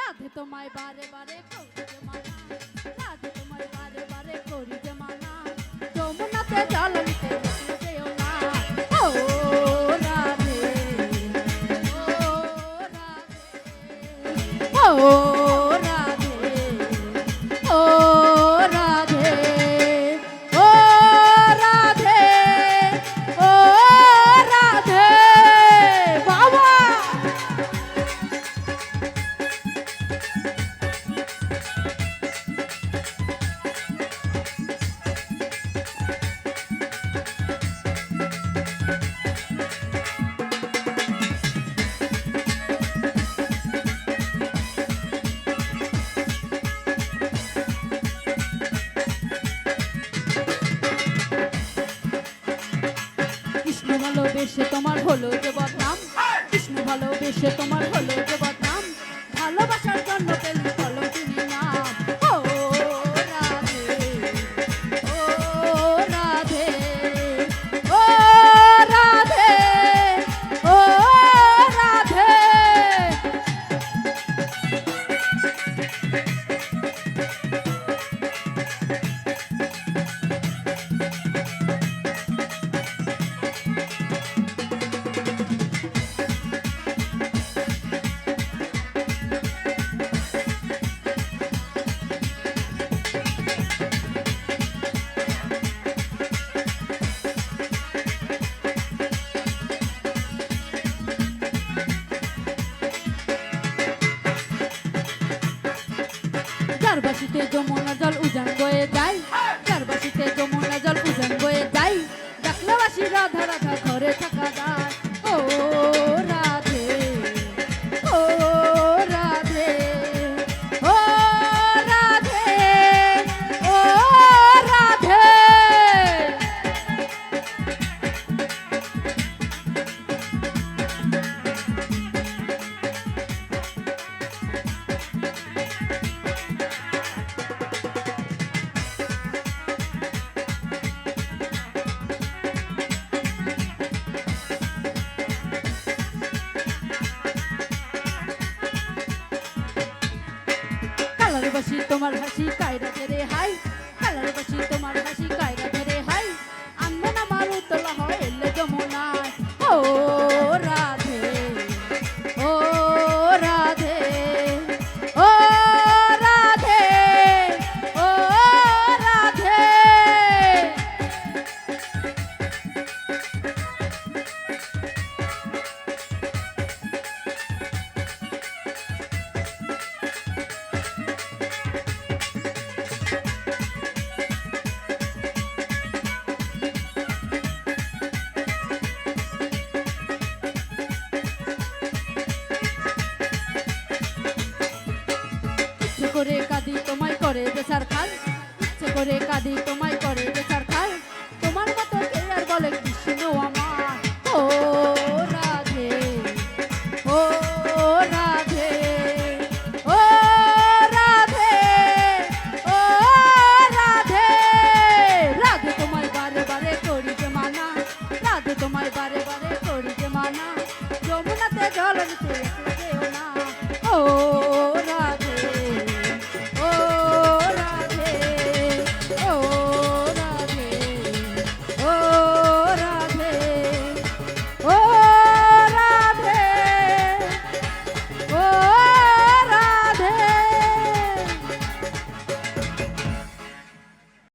রাধে তোমায় বারে বারে করি যে মানা, রাধে তোমায় বারে বারে করি যে মানা, যমুনাতে জল নিতে যেও না। ও রাধে, ও রাধে, ও রাধে, ও রাধে, ও রাধে, বাবা। কৃষ্ণ ভালোবেসে তোমার হলো যে বদনাম, কৃষ্ণ ভালোবেসে তোমার হলো যে বদনাম, ভালোবাসার জন্য পেলি কলঙ্কিনী নাম। ও রাধে, ও রাধে, ও রাধে, ও রাধে। চারবাসিতে যমুনা জল উজান বয়ে যায়, চারবাসিতে যমুনা জল উজান বয়ে যায়, ডাকলাবাসী রাধা রাধা ঘরে থাকা যায়। ও রাধে, ও রাধে, ও রাধে, ও রাধে। কালার বাসি তোমার হাসি কায়রা ধরে হাই, কালার বাসি তোমার হাসি কায়রা ধরে হাই, আনমন আমার উতলা হয় এলে যমুনায়। ও রাধে, ও রাধে, ও রাধে, ও রাধে। ইচ্ছে করে কাঁদি তোমায় করে বেসার খাল, ইচ্ছে করে কাঁদি তোমায়